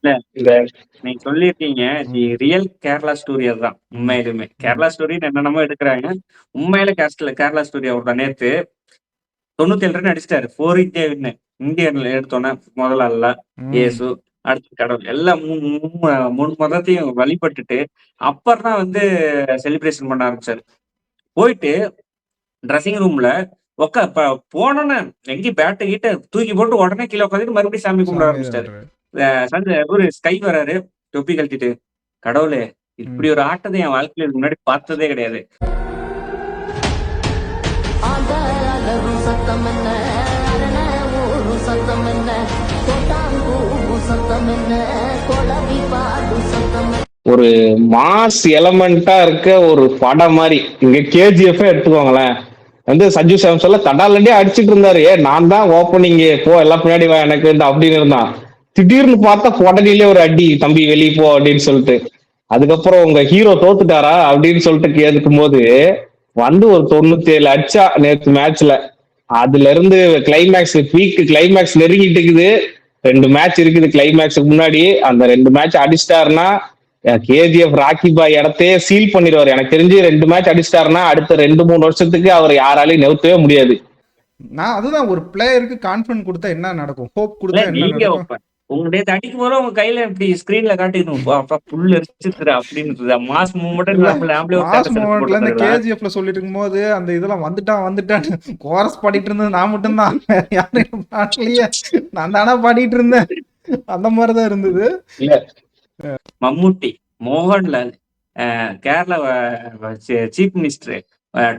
இல்ல இந்த நீங்க சொல்லியிருக்கீங்க. தி ம். ரியல் கேரளா ஸ்டோரி அதுதான். ம். உண்மையிலுமே. ம். கேரளா ஸ்டோரின்னு என்னென்னமோ எடுக்குறாங்க. உண்மையில கேரளா ஸ்டோரி அவர்தான். நேத்து 97 ரன் அடிச்சிட்டாரு. 4 இந்தியா வின்னு. இந்தியன்ல எடுத்தோனே முதல் ஆள்ல ம். இயேசு, அடுத்து கடவுள். எல்லாம் 3 மதத்தையும் வழிபட்டுட்டு, அப்புறம் தான் வந்து செலிப்ரேஷன் பண்ண ஆரம்பிச்சாரு. போயிட்டு ட்ரெஸ்ஸிங் ரூம்ல போனோனே எங்கேயும் பேட்ட கீட்ட தூக்கி போட்டு உடனே கீழ உட்காந்துட்டு மறுபடியும் சாமி கும்பிட சாமி ஆரம்பிச்சுட்டாரு. கும்பிடுறாரு. இவரு ஸ்கை வராரு. தொப்பி கழட்டிட்டு, கடவுளே! ம். இப்படி ஒரு ஆட்டத்த என் வாழ்க்கையில இதுக்கு முன்னாடி பார்த்ததே கிடையாது. ஆந்த அலறு சத்தம் என்ன, அரண ஊரு சத்தம் என்ன, கொட்டாங்கூ சத்தம் என்ன, கொடவி பாடு சத்தம் என்ன. ஒரு மாஸ் எலமெண்டா இருக்க ஒரு படம் மாதிரி. இங்க கேஜிஎஃப் எடுத்துக்கோங்களேன். வந்து சஞ்சு சாம்சன்ல தடாலண்டே அடிச்சிட்டு இருந்தாரு. நான் தான் ஓப்பனிங், போ எல்லாம் பின்னாடி வா எனக்கு அப்படின்னு இருந்தான். திடீர்னு பார்த்தா உடனே ஒரு அடி, தம்பி வெளியே போ அப்படின்னு சொல்லிட்டு. அதுக்கப்புறம் உங்க ஹீரோ தோத்துட்டாரா அப்படின்னு சொல்லிட்டு கேட்கும் போது வந்து ஒரு 97 அடிச்சா நேற்று மேட்ச்ல. அதுல இருந்து கிளைமேக்ஸ், பீக் கிளைமேக்ஸ் நெருங்கிட்டு இருக்குது. 2 மேட்ச் இருக்குது கிளைமேக்ஸுக்கு முன்னாடி. அந்த 2 மேட்ச் அடிச்சிட்டாருன்னா கேஜிஎஃப் ராக்கி பாய் இடத்தையே சீல் பண்ணிடுவாரு. எனக்கு தெரிஞ்சு 2 மேட்ச் அடிச்சிட்டாருன்னா அடுத்த 2-3 வருஷத்துக்கு அவர் யாராலையும் நிறுத்தவே முடியாது. நான் அதுதான் ஒரு பிளேயருக்கு கான்ஃபிடன்ட் கொடுத்தா என்ன நடக்கும்? ஹோப் இல்ல கொடுத்தா என்ன நீங்க நடக்கும்? உங்க நேத்து அடிக்கும்போது உங்க கையில இப்படி ஸ்கிரீன்ல காட்டிக்கணும். அப்பா புல் எரிச்சிருச்சுடா அப்படின்னு மாஸ் மூவ்மெண்ட் இல்ல நம்மள ஆம்பளே ஒரு மாஸ் ஸ்டேட்டஸ் எடுத்து மூமெண்ட்ல இந்த போட்டுருந்தாங்களா? கேஜிஎஃப்ல சொல்லிட்டு இருக்கும்போது அந்த இதெல்லாம் வந்துட்டான்னு கோரஸ் பாடிட்டு இருந்தது நான் மட்டும்தான். வேற யாரும் பாடலையே. நான் தானே பாடிட்டு இருந்தேன். அந்த மாதிரிதான் இருந்தது. இல்ல மம்முட்டி, மோகன்லால், கேரளா சீஃப் மினிஸ்டர்,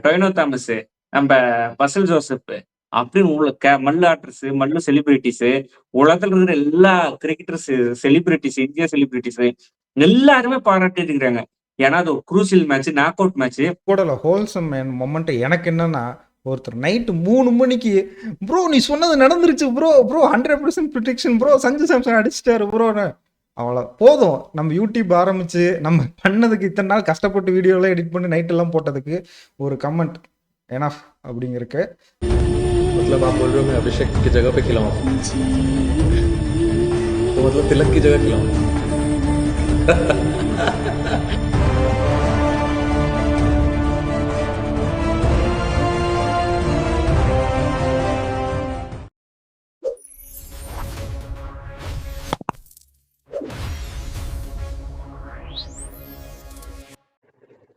டொய்னோ தாமஸ், நம்ம பசல் ஜோசப் அப்படின்னு மல்லு ஆக்டர்ஸ், மல்லு செலிபிரிட்டிஸ், உலகத்துல இருக்கிற எல்லா கிரிக்கெட்டர்ஸ், செலிபிரிட்டிஸ், இந்தியா செலிபிரிட்டிஸ் எல்லாருமே பாராட்டி இருக்கிறாங்க. ஏன்னா அது ஒரு crucial match, knock out match. போடல ஹோல்சம் மொமெண்ட் எனக்கு என்னன்னா, ஒருத்தர் நைட்டு 3 மணிக்கு ப்ரோ நீ சொன்னது நடந்துருச்சு bro 100% prediction bro Sanju Samson அடிச்சிட்டாரு ப்ரோன்னு. அவ்வளோ போதும். நம்ம யூடியூப் ஆரம்பிச்சு நம்ம பண்ணதுக்கு இத்தனை நாள் கஷ்டப்பட்டு வீடியோலாம் எடிட் பண்ணி நைட் எல்லாம் போட்டதுக்கு ஒரு கமெண்ட் எனஃப் அப்படிங்கிறக்கு. मतलब आप बोल रहे हो मैं अभिषेक की जगह पे खिलाऊं? तो मतलब तिलक की जगह खिलाऊं?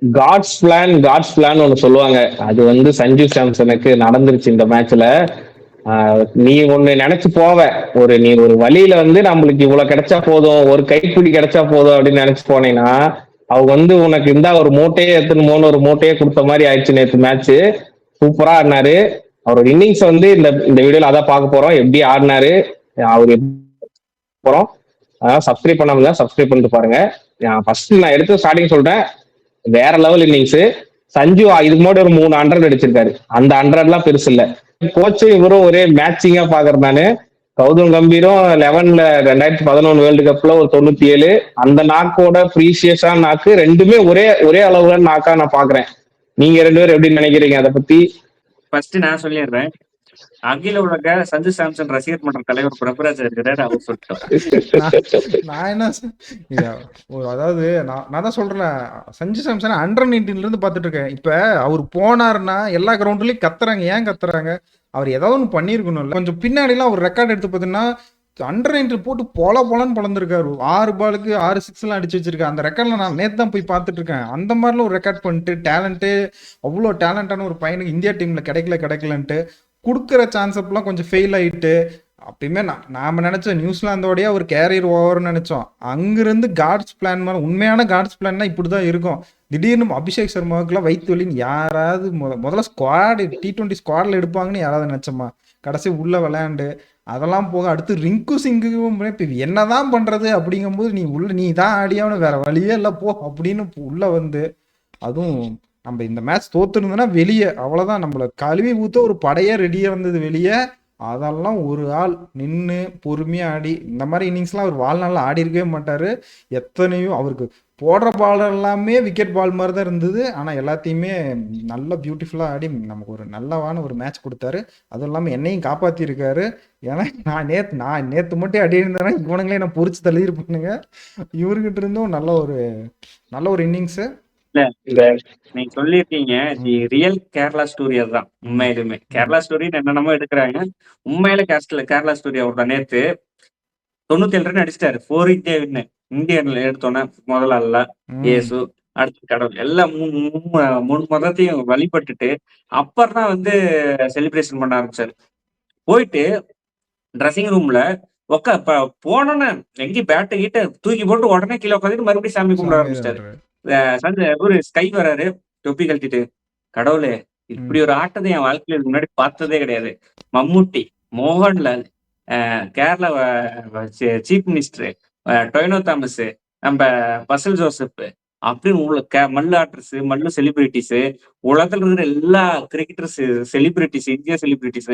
காட்ஸ் பிளான் ஒண்ணு சொல்லுவாங்க. அது வந்து சஞ்சு சாம்சனுக்கு நடந்துருச்சு இந்த மேட்ச்ல. நீ ஒண்ணு நினைச்சு போவ, நீ ஒரு வழியில வந்து நம்மளுக்கு இவ்வளவு கிடைச்சா போதும், ஒரு கைப்பிடி கிடைச்சா போதும் அப்படின்னு நினைச்சு போனீங்கன்னா அவங்க வந்து உனக்கு இருந்தா ஒரு மூட்டையே எடுத்துன்னு போன ஒரு மூட்டையே கொடுத்த மாதிரி ஆயிடுச்சு நேற்று மேட்ச். சூப்பரா ஆடினாரு. அவரோட இன்னிங்ஸ் வந்து இந்த இந்த வீடியோல அதான் பார்க்க போறோம், எப்படி ஆடினாரு அவரு போறோம். சப்ஸ்கிரைப் பண்ணாம சப்ஸ்கிரைப் பண்ணிட்டு பாருங்க. ஃபர்ஸ்ட் நான் எடுத்து ஸ்டார்டிங் சொல்றேன், வேற லெவல் இன்னிங்ஸ். சஞ்சு இதுக்கு முன்னாடி ஒரு 3 100 அடிச்சிருக்காரு. அந்த 100 எல்லாம் பெருசு இல்ல. கோச்சும் இவரும் ஒரே மேட்சிங்கா பாக்குறேன் நானு. கௌதம் கம்பீரும் 11ல 2011 வேர்ல்டு கப்ல ஒரு 97, அந்த நாக்கோட ப்ரீசியஸான நாக்கு ரெண்டுமே ஒரே ஒரே அளவுல நாக்கா நான் பாக்குறேன். நீங்க 2 பேரும் எப்படி நினைக்கிறீங்க அதை பத்தி? ஃபர்ஸ்ட் நான் சொல்லிடுறேன். அகில உலக சஞ்சு சாம்சன் ரசிகர் மன்ற தலைவர் பிரபுராஜ் இருக்கிறார். அவர் சொல்லிட்டோம். நான் என்ன அதாவது நான் தான் சொல்றேன், சஞ்சு சாம்சன் அண்டர்-19 இருந்து பார்த்துட்டு இருக்கேன். இப்ப அவர் போனாருன்னா எல்லா கிரவுண்ட்லயும் கத்துறாங்க. ஏன் கத்துறாங்க? அவர் ஏதாவது ஒன்று பண்ணியிருக்கணும்ல. கொஞ்சம் பின்னாடிலாம் அவர் ரெக்கார்ட் எடுத்து பார்த்தீங்கன்னா அண்டர்-19 போட்டு போலன்னு பழந்திருக்காரு. 6 பாலுக்கு 6 6 அடிச்சு வச்சிருக்காரு. அந்த ரெக்கார்ட்ல நான் நேத்து தான் போய் பார்த்துட்டு இருக்கேன். அந்த மாதிரிலாம் ஒரு ரெக்கார்ட் பண்ணிட்டு டேலண்ட்டு, அவ்வளோ டேலண்டான ஒரு பையனுக்கு இந்தியா டீம்ல கிடைக்கலன்ட்டு கொடுக்குற சான்ஸ் அப்பெல்லாம் கொஞ்சம் ஃபெயில் ஆகிட்டு, அப்பயுமே நாம நினைச்ச நியூசிலாந்தோடய ஒரு கேரியர் ஓவர்னு நினைச்சோம். அங்கிருந்து காட்ஸ் பிளான் மேலே உண்மையான காட்ஸ் பிளான்னா இப்படிதான் இருக்கும். திடீர்னு அபிஷேக் சர்மாவுக்குலாம் வயிற்று வலின்னு யாராவது முதல்ல ஸ்குவாடு T20 ஸ்குவாட்ல எடுப்பாங்கன்னு யாராவது நினைச்சோமா? கடைசி உள்ள விளையாண்டு அதெல்லாம் போக அடுத்து ரிங்கு சிங்குக்கும் இப்போ என்னதான் பண்றது அப்படிங்கும்போது நீ தான் ஆடியாவனு வேற வழியே இல்லை போ அப்படின்னு உள்ள வந்து, அதுவும் நம்ம இந்த மேட்ச் தோத்துருந்தோன்னா வெளியே அவ்வளோதான், நம்மளை கழுவி ஊற்ற ஒரு படையே ரெடியாக இருந்தது வெளியே. அதெல்லாம் ஒரு ஆள் நின்று பொறுமையாக ஆடி இந்த மாதிரி இன்னிங்ஸ்லாம் அவர் வாழ்நாளில் ஆடி இருக்கவே மாட்டார். எத்தனையோ அவருக்கு போடுற பால் எல்லாமே விக்கெட் பால் மாதிரி தான் இருந்தது. ஆனால் எல்லாத்தையுமே நல்லா பியூட்டிஃபுல்லாக ஆடி நமக்கு ஒரு நல்லவான ஒரு மேட்ச் கொடுத்தாரு. அதுவும் இல்லாமல் என்னையும் காப்பாற்றிருக்காரு. ஏன்னா நான் நேற்று மட்டும் அடி இருந்தேன்னா இவனுங்களே நான் பொறிச்சு தள்ளியிருப்பேனுங்க. இவர்கிட்ட இருந்தும் நல்ல ஒரு இன்னிங்ஸு. இல்ல இந்த நீங்க சொல்லியிருக்கீங்க தி ரியல் கேரளா ஸ்டோரி. அதுதான் உண்மையிலுமே கேரளா ஸ்டோரின்னு என்னென்னமோ எடுக்கிறாங்க. உண்மையில கேரளா ஸ்டோரி அவர் தான். நேத்து 97 ரன் அடிச்சிட்டாரு. 4 India வின்னு. இந்தியன்ல எடுத்தோன்னே முதல்ல அல்ல ஏசு, அடுத்து கடவுள், எல்லாம் மூணு மதத்தையும் வழிபட்டுட்டு அப்புறம் தான் வந்து செலிப்ரேஷன் பண்ண ஆரம்பிச்சாரு. போயிட்டு ட்ரெஸ்ஸிங் ரூம்ல போனோன்னு எங்கேயும் பேட்டை கிட்ட தூக்கி போட்டு உடனே கீழே உட்காந்துட்டு மறுபடியும் சாமி கும்பிட ஆரம்பிச்சிட்டாரு. ஒரு ஸ்கை வராரு, தொப்பி கழட்டிட்டு, கடவுளே இப்படி ஒரு ஆட்டத்தை என் வாழ்க்கையில இதுக்கு முன்னாடி பார்த்ததே கிடையாது. மம்முட்டி, மோகன்லால், கேரளா சீஃப் மினிஸ்டர், டொய்னோ தாமஸ், நம்ம பசல் ஜோசப், அப்படின்னு மல்லு ஆக்டர்ஸ், மல்லு செலிபிரிட்டிஸ், உலகத்துல இருக்கிற எல்லா கிரிக்கெட்டர்ஸ் செலிபிரிட்டிஸ், இந்தியா செலிபிரிட்டிஸ்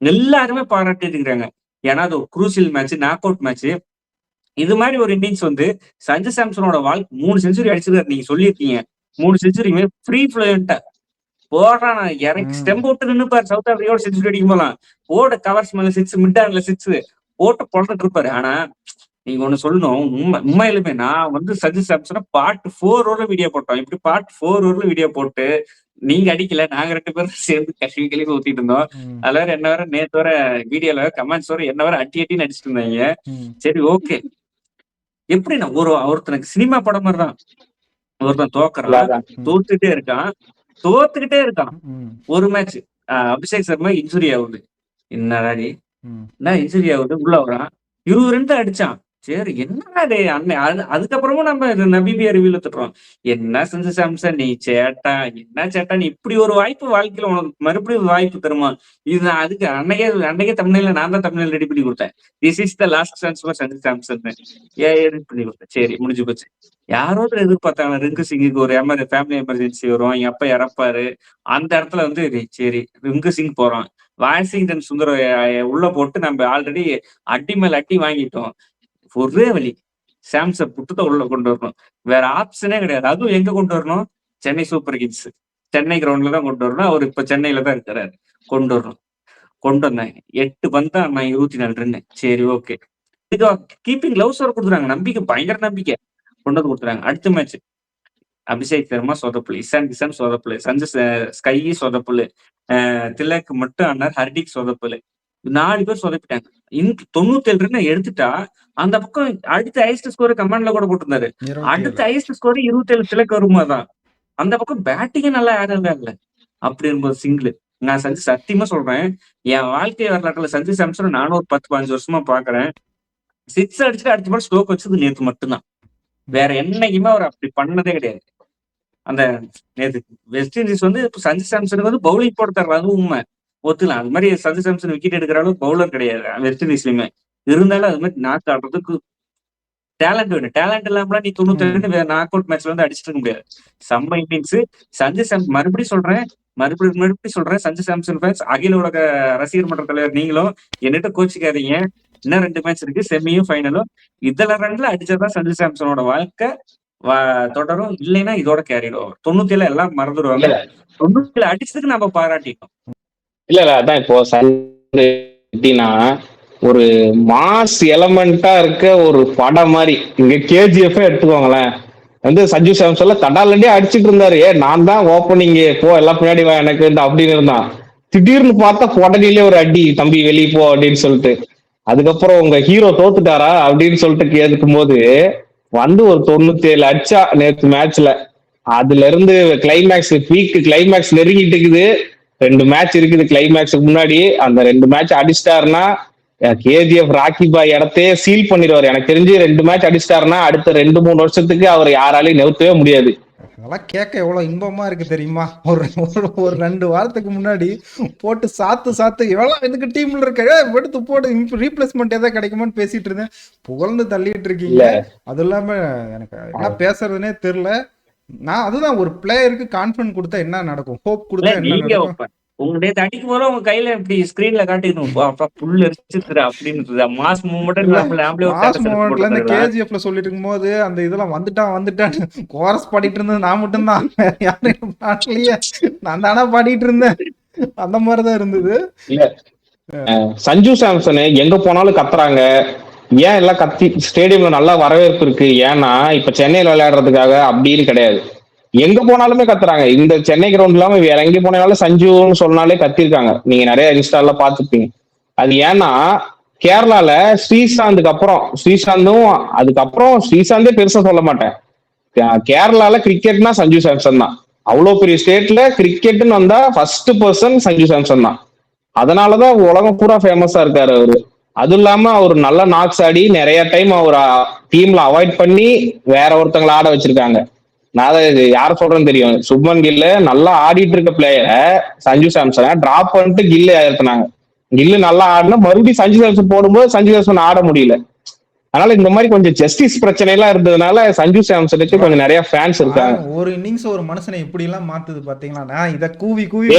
எல்லாருமே பாராட்டிட்டு இருக்கிறாங்க. ஏன்னா அது ஒரு crucial match, knock out match. இது மாதிரி ஒரு இன்னிங்ஸ் வந்து சஞ்சு சாம்சனோட 3 செஞ்சுரி அடிச்சிருக்காரு. நீங்க சொல்லியிருக்கீங்க 3 செஞ்சுரியுமே ஃப்ரீ ஃப்ளூயண்டா போடுறான். இறங்கி ஸ்டெம்ப் விட்டு நின்னுப்பாரு. சவுத் ஆப்பிரிக்காவோட செஞ்சுரி அடிக்கும் போலாம் போட கவர்ஸ் மேல 6, மிட் ஆர்ல 6 போட்டு பொழந்துட்டு இருப்பாரு. ஆனா நீங்க ஒண்ணு சொல்லணும், உண்மையிலுமே நான் வந்து சஞ்சு சாம்சனை பார்ட் 4 வரல வீடியோ போட்டோம். இப்படி பார்ட் 4 வரல வீடியோ போட்டு நீங்க அடிக்கல, நாங்க 2 பேரும் சேர்ந்து கல்வி ஊத்திட்டு இருந்தோம். அதுல வேற என்ன வேற நேத்து வர வீடியோல கமெண்ட்ஸ் வர என்ன வேற அட்டின்னு அடிச்சுட்டு இருந்தாங்க. சரி ஓகே, எப்படின்னா ஒருத்தனுக்கு சினிமா படம் மாதிரிதான். ஒருத்தன் தோத்துக்கிட்டே இருக்கான். ஒரு மேட்ச் அபிஷேக் சர்மா இன்ஜுரி ஆகுது. என்னடாடி என்ன இன்ஜுரி ஆகுது, உள்ள வரான், 20 ரன் தான் அடிச்சான். சரி என்னடா டே அண்ணன். அதுக்கப்புறமும் நம்ம நபிபியா ரிவியூல திட்டுறோம், என்ன சஞ்சு சாம்சன் நீ சேட்டா, நீ இப்படி ஒரு வாய்ப்பு வாழ்க்கையில உனக்கு மறுபடியும் வாய்ப்பு தருமா? இது நான் அதுக்கு அன்னைக்கே தமிழ்ல நான் தான் தமிழ்ல ரெடி பண்ணி கொடுத்தேன். This is the last chance for Sanju Samson ready பண்ணி கொடுத்தேன். சரி முடிஞ்சு போச்சு. யாரோ எதிர்பார்த்தாங்க ரிங்கு சிங்குக்கு ஒரு ஃபேமிலி எமர்ஜென்சி வரும், என் அப்பா இறப்பாரு, அந்த இடத்துல வந்து சரி ரிங்கு சிங் போறோம், வாஷிங்டன் சுந்தர உள்ள போட்டு நம்ம ஆல்ரெடி அடி மேல அடி வாங்கிட்டோம். ஒரே வழி சாம்சன் புட்டத்தை உள்ள கொண்டு வரணும், வேற ஆப்ஷனே கிடையாது. அதுவும் எங்க கொண்டு வரணும்? சென்னை சூப்பர் கிங்ஸ் சென்னை கிரவுண்ட்ல தான் கொண்டு வரணும். அவர் இப்ப சென்னையில தான் இருக்கிறாரு. கொண்டு வந்தாங்க 8 பந்தா நான் 24 ரன். சரி ஓகே, இது கீப்பிங் கிளவுஸ் வர கொடுத்துறாங்க. நம்பிக்கை, பயங்கர நம்பிக்கை கொண்டு வந்து கொடுத்துறாங்க. அடுத்த மேட்ச் அபிஷேக் சர்மா சொதப்புல, இசான் கிசான் சொதப்புல, சஞ்சு ஸ்கை சொதப்புல, திலக் மட்டும் ஆனார், ஹர்டிக் சொதப்புல, 4 பேர் சொதப்பிட்டாங்க. 97 ரன் எடுத்துட்டா அந்த பக்கம் அடுத்த ஹையஸ்ட் ஸ்கோர் கமாண்ட்ல கூட போட்டிருந்தாரு. அடுத்த ஹையஸ்ட் ஸ்கோர் 27 திலக் வருமாதான். அந்த பக்கம் பேட்டிங்கே நல்லா ஆடவே இல்லை. அப்படி இருக்கும்போது சிங்கிள், நான் சத்தியமா சொல்றேன், என் வாழ்க்கை வரலாற்றுல சஞ்சு சாம்சன் நானும் ஒரு 10-15 வருஷமா பாக்குறேன். 6 அடிச்சுட்டு அடுத்த பால் ஸ்டோக் வச்சது நேத்து மட்டும்தான். வேற என்னைக்குமே அவர் அப்படி பண்ணதே கிடையாது. அந்த நேத்து வெஸ்ட் இண்டீஸ் வந்து இப்ப சஞ்சு சாம்சனுக்கு வந்து பவுலிங் போட தர்றது, அது உண்மை ஒத்துக்கலாம். அது மாதிரி சஞ்சு சாம்சன் விக்கெட் எடுக்கிற அளவுக்கு பவுலர் கிடையாது வெஸ்ட் இண்டீஸ்லயுமே. இருந்தாலும் அது மாதிரி நாக் ஆடுறதுக்கு டேலண்ட் வேணும். டேலண்ட் இல்லாமலாம் நீ 92 நாக் அவுட் மேட்ச்ல வந்து அடிச்சுட்டு இருக்க முடியாது. செம்ம இன்னிங்ஸ் சஞ்சு சாம்சன். மறுபடியும் சொல்றேன் சஞ்சு சாம்சன் ஃபேன்ஸ், அகில உலக ரசிகர் மன்ற தலைவர் நீங்களும் என்னிட்ட கோச்சிக்காதீங்க. இன்னும் 2 மேட்ச் இருக்கு, செமியும் ஃபைனலும். இதுல 2ல அடிச்சதான் சஞ்சு சாம்சனோட வாழ்க்கை தொடரும். இல்லைன்னா இதோட கேரிட் ஓவர். 97 எல்லாம் மறந்துடுவாங்க. 97 அடிச்சதுக்கு நம்ம பாராட்டிட்டோம். இல்ல அதான் இப்போ எப்படின்னா ஒரு மாஸ் எலமெண்டா இருக்க ஒரு படம் மாதிரி. இங்க கேஜிஎஃப் எடுத்துக்கோங்களேன், வந்து சஞ்சு சாம்சன்ல தடாலண்டே அடிச்சுட்டு இருந்தாரு. நான் தான் ஓப்பனிங், போ எல்லாம் பின்னாடி வா எனக்கு அப்படின்னு இருந்தான். திடீர்னு பார்த்தா உடனே ஒரு அடி, தம்பி வெளியே போ அப்படின்னு சொல்லிட்டு. அதுக்கப்புறம் உங்க ஹீரோ தோத்துட்டாரா அப்படின்னு சொல்லிட்டு கேட்கும் போது வந்து ஒரு 97 அடிச்சா நேற்று மேட்ச்ல. அதுல இருந்து கிளைமேக்ஸ், பீக் கிளைமேக்ஸ் நெருங்கிட்டு இருக்குது. 2 மேட்ச் இருக்குது கிளைமேக்ஸுக்கு முன்னாடி. அந்த 2 மேட்ச் அடிச்சிட்டாருன்னா கேஜிஎஃப் ராக்கி பாய் இடத்தையே சீல் பண்ணிடுவாரு. எனக்கு தெரிஞ்சு 2 மேட்ச் அடிச்சிட்டாருன்னா அடுத்த 2-3 வருஷத்துக்கு அவர் யாராலையும் நிறுத்தவே முடியாது. அதெல்லாம் கேட்க எவ்வளவு இன்பமா இருக்கு தெரியுமா? ஒரு 2 வாரத்துக்கு முன்னாடி போட்டு சாத்து எவ்வளவு இதுக்கு டீம்ல இருக்க எடுத்து போட்டு ரீப்ளேஸ்மெண்ட் ஏதாவது கிடைக்குமான்னு பேசிட்டு இருந்தேன். புகழ்ந்து தள்ளிட்டு இருக்கீங்க. அது இல்லாம எனக்கு என்ன பேசுறதுன்னே தெரியல. நான் அதுதான், ஒரு பிளேயருக்கு கான்பிடன்ஸ் கொடுத்தா என்ன நடக்கும், ஹோப் கொடுத்தா என்ன நடக்கும்? உங்க நேத்து அடிக்கும் போது உங்க கையில இப்படி ஸ்கிரீன்ல காட்டிடணும் புல் எரிச்சுதுடா அப்படின்னு மாஸ் மூமெண்ட் இல்ல நம்மள ஒரு மாஸ் ஸ்டேட்டஸ் எடுத்து மூமெண்ட்ல இந்த போட்டுருக்காங்களா? கேஜிஎஃப்ல சொல்லிட்டு இருக்கும்போது அந்த இதெல்லாம் வந்துட்டான்னு கோரஸ் பாடிட்டு இருந்தது நான் மட்டும்தான், வேற யாரும் பாடலையே, நான் தானே பாடிட்டு இருந்தேன், அந்த மாதிரிதான் இருந்தது. இல்ல சஞ்சு சாம்சன் எங்க போனாலும் கத்துறாங்க. ஏன் எல்லாம் கத்தி ஸ்டேடியம்ல நல்லா வரவேற்பு இருக்கு? ஏன்னா இப்ப சென்னையில விளையாடுறதுக்காக அப்படின்னு கிடையாது, எங்க போனாலுமே கத்துறாங்க. இந்த சென்னை கிரவுண்ட் இல்லாம வேற எங்க போனாலும் சஞ்சுன்னு சொன்னாலே கத்திருக்காங்க. நீங்க நிறைய இன்ஸ்டால பாத்துருப்பீங்க. அது ஏன்னா கேரளால ஸ்ரீசாந்தும் அதுக்கப்புறம் ஸ்ரீசாந்தே பெருசா சொல்ல மாட்டேன். கேரளால கிரிக்கெட்னா சஞ்சு சாம்சன் தான். அவ்வளவு பெரிய ஸ்டேட்ல கிரிக்கெட்னு வந்தா ஃபர்ஸ்ட் பர்சன் சஞ்சு சாம்சன் தான். அதனாலதான் உலகம் பூரா ஃபேமஸா இருக்காரு அவரு. அதுவும் இல்லாம அவர் நல்ல நாக்ஸ் ஆடி நிறைய டைம் அவர் டீம்ல அவாய்ட் பண்ணி வேற ஒருத்தங்களை ஆட வச்சிருக்காங்க. நான் இது யார சொல்றேன்னு தெரியும், சுப்மன் கில்ல நல்லா ஆடிட்டு இருக்க பிளேயரை சஞ்சு சாம்சனை டிராப் பண்ணிட்டு கில்ல ஏத்துனாங்க. கில்லு நல்லா ஆடினா மறுபடியும் சஞ்சு சாம்சன் போடும்போது சஞ்சு சாம்சன் ஆட முடியல. அதனால இந்த மாதிரி கொஞ்சம் ஜஸ்டிஸ் பிரச்சனை எல்லாம் இருந்ததுனால சஞ்சு சாம்சனுக்கு கொஞ்சம் நிறைய ஃபேன்ஸ் இருக்காங்க. ஒரு இன்னிங்ஸ் ஒரு மனுஷனை இப்படி எல்லாம் மாத்துது பாத்தீங்களா? நான் இத கூவி கூவி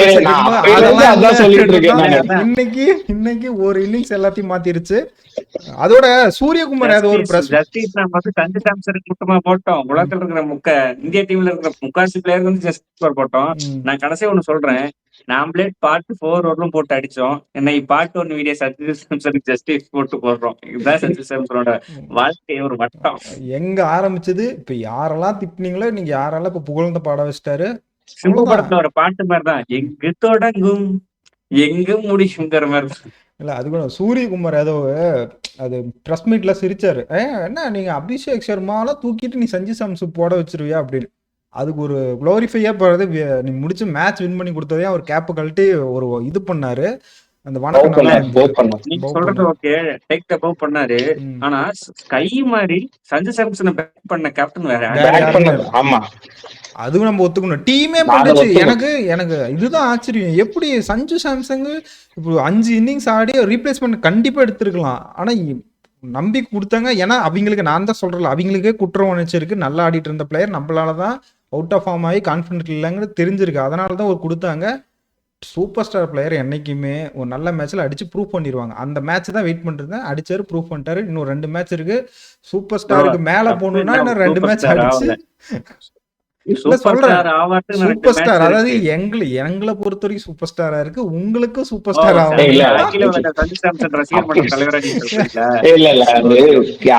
அதான் சொல்லிட்டு இருக்கேன். இன்னைக்கு ஒரு இன்னிங்ஸ் எல்லாத்தையும் மாத்திருச்சு. அதோட சூரியகுமார் அது ஒரு ஜஸ்டிஸ் நம்ம வந்து சஞ்சு சாம்சனுக்கு மட்டுமா போட்டோம், உலகத்துல இருக்கிற இந்திய டீம்ல இருக்கிற முக்காசி பிளேயருக்கு வந்து ஜஸ்டிஸ் போட்டோம். நான் கடைசியா ஒண்ணு சொல்றேன், நாமளே பார்ட் 4 வரலும் போட்டு அடிச்சோம். என்ன பார்ட் 1 வீடியோ சஞ்சு சாம்சனுக்கு ஜஸ்டிஸ் போட்டு போடுறோம். இதுதான் சஞ்சு சாம்சனோட வாழ்க்கை ஒரு வட்டம். எங்க ஆரம்பிச்சது இப்ப யாரெல்லாம் திட்டினீங்களோ நீங்க யாரெல்லாம் இப்ப புகழ்ந்த பாட வச்சிட்டாரு. சிம்பு படத்துல ஒரு பாட்டு மாதிரிதான், எங்கு தொடங்கும் எங்க முடிக்குங்கிற மாதிரி. இல்ல அது கூட சூரியகுமார் யாதவ் அது ப்ரெஸ் மீட்ல சிரிச்சாரு, என்ன நீங்க அபிஷேக் சர்மாலாம் தூக்கிட்டு நீ சஞ்சு சாம்சன் போட வச்சிருவியா அப்படின்னு. அதுக்கு ஒரு குளோரிஃபையா போறது, நீ முடிச்சு மேட்ச் வின் பண்ணி கொடுத்ததே அவர் கேப்பை கழட்டி ஒரு இது பண்ணாரு. அந்த வணக்கம் நீங்க சொல்றது ஓகே, டேக் த பவ் பண்ணாரு. ஆனா ஸ்கை மாதிரி சஞ்சு சாம்சனை பேட் பண்ண கேப்டன் வேற. ஆமா, அதுவும் நம்ம ஒத்துக்கணும். டீமே பண்ணுச்சு. எனக்கு இதுதான் ஆச்சரியம், எப்படி சஞ்சு சாம்சங் இப்போ 5 இன்னிங்ஸ் ஆடி ரீப்ளேஸ்மெண்ட் கண்டிப்பா எடுத்திருக்கலாம். ஆனா நம்பிக்கை கொடுத்தாங்க. ஏன்னா அவங்களுக்கு நான் தான் சொல்றேன், அவங்களுக்கே குற்றம் உணர்ச்சிருக்கு. நல்லா ஆடிட்டு இருந்த பிளேயர் நம்மளாலதான் அவுட் ஆஃப் ஃபார்ம் ஆகி கான்ஃபிடென்ட் இல்லைங்கிறது தெரிஞ்சிருக்கு. அதனாலதான் ஒரு கொடுத்தாங்க. சூப்பர் ஸ்டார் பிளேயர் என்னைக்குமே ஒரு நல்ல மேட்ச்ல அடிச்சு ப்ரூவ் பண்ணிடுவாங்க. அந்த மேட்ச் தான் வெயிட் பண்றது. அடிச்சாரு, ப்ரூவ் பண்ணிட்டாரு. இன்னும் 2 மேட்ச் இருக்கு. சூப்பர் ஸ்டாருக்கு மேல போகணும்னா இன்னும் 2 மேட்ச் அடிச்சு சூப்பர் ஸ்டார். அதாவது எங்களை பொறுத்த வரைக்கும் சூப்பர் ஸ்டாரா இருக்கு, உங்களுக்கு சூப்பர் ஸ்டார்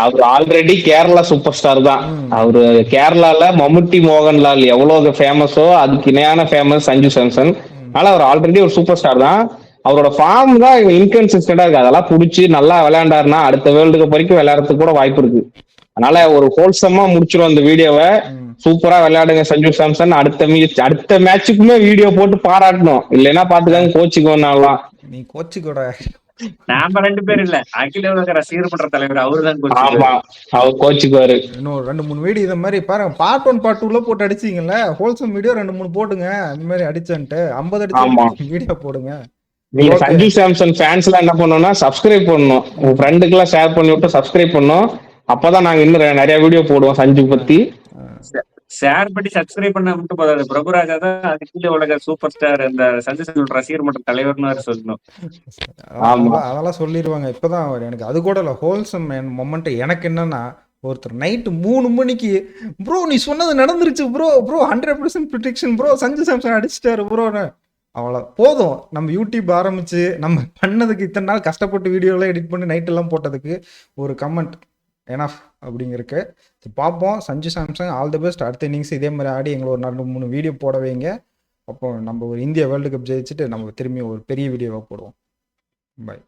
அவர் ஆல்ரெடி கேரளா சூப்பர் ஸ்டார் தான். அவரு கேரளால மம்முட்டி மோகன்லால் எவ்வளவு ஃபேமஸோ அதுக்கு இணையான ஃபேமஸ் சஞ்சு சாம்சன். அதனால அவர் ஆல்ரெடி ஒரு சூப்பர் ஸ்டார் தான். அவரோட ஃபார்ம் தான் இன்கன்சிஸ்டன்டா இருக்கு. அதெல்லாம் புடிச்சு நல்லா விளையாண்டாருன்னா அடுத்த வேர்ல்டு கப் வரைக்கும் விளையாடுறதுக்கு கூட வாய்ப்பு இருக்கு. அதனால ஒரு ஹோல்சமா முடிச்சிடும் அந்த வீடியோவை. சூப்பரா விளையாடுங்க சஞ்சு சாம்சன். அடுத்த மேட்சுக்குமே வீடியோ போட்டு பாராட்டணும், இல்லைன்னா பாத்துக்காங்க கோச்சுக்கோனாலாம். நீ கோச்சுக்கோட. நாம 2 பேரும் இல்ல, அகில உலக ரசிகர் மன்ற தலைவர் அவருதான். அவர் கோச்சுக்குவாரு. இன்னும் 2-3 வீடியோ இந்த மாதிரி பாருங்க. பார்ட் 1 பார்ட் 2 போட்டு அடிச்சீங்கல்ல, ஹோல்சம் வீடியோ 2-3 போடுங்க. இந்த மாதிரி அடிச்சன்ட்டு 50 அடிச்சு வீடியோ போடுங்க. நீங்க சஞ்சு சாம்சன் ஃபேன்ஸ் எல்லாம் என்ன பண்ணணும்னா சப்ஸ்கிரைப் பண்ணணும், உங்க ஃப்ரெண்டுக்கு எல்லாம் ஷேர் பண்ணி விட்டு சப்ஸ்கிரைப் பண்ணணும். அப்பதான் நாங்க இன்னும் நிறைய வீடியோ போடுவோம் சஞ்சு பத்தி. ஷேர் பண்ணி சப்ஸ்கிரைப் பண்ண மட்டும் போதாது, பிரபுராஜா தான் அகில உலக சூப்பர் ஸ்டார் இந்த சஞ்சு சாம்சன் ரசிகர் மன்ற தலைவர்னு சொல்லணும். அதெல்லாம் சொல்லிடுவாங்க. இப்பதான் எனக்கு அது கூட இல்ல, ஹோல்சம் மொமெண்ட் எனக்கு என்னன்னா, ஒருத்தர் நைட்டு 3 மணிக்கு ப்ரோ நீ சொன்னது நடந்துருச்சு bro 100% prediction bro, Sanju Samson அடிச்சிட்டாரு ப்ரோன்னு. அவ்வளோ போதும். நம்ம யூடியூப் ஆரம்பிச்சு நம்ம பண்ணதுக்கு இத்தனை நாள் கஷ்டப்பட்டு வீடியோலாம் எடிட் பண்ணி நைட்டெல்லாம் போட்டதுக்கு ஒரு கமெண்ட் எனஃப் அப்படிங்கிறக்கு பார்ப்போம். Sanju Samson all the best. அடுத்த இன்னிங்ஸ் இதே மாதிரி ஆடி எங்களை ஒரு 2-3 வீடியோ போட வைங்க. அப்போ நம்ம ஒரு இந்தியா வேர்ல்டு கப் ஜெயிச்சுட்டு நம்ம திரும்பி ஒரு பெரிய வீடியோவாக போடுவோம். பாய்.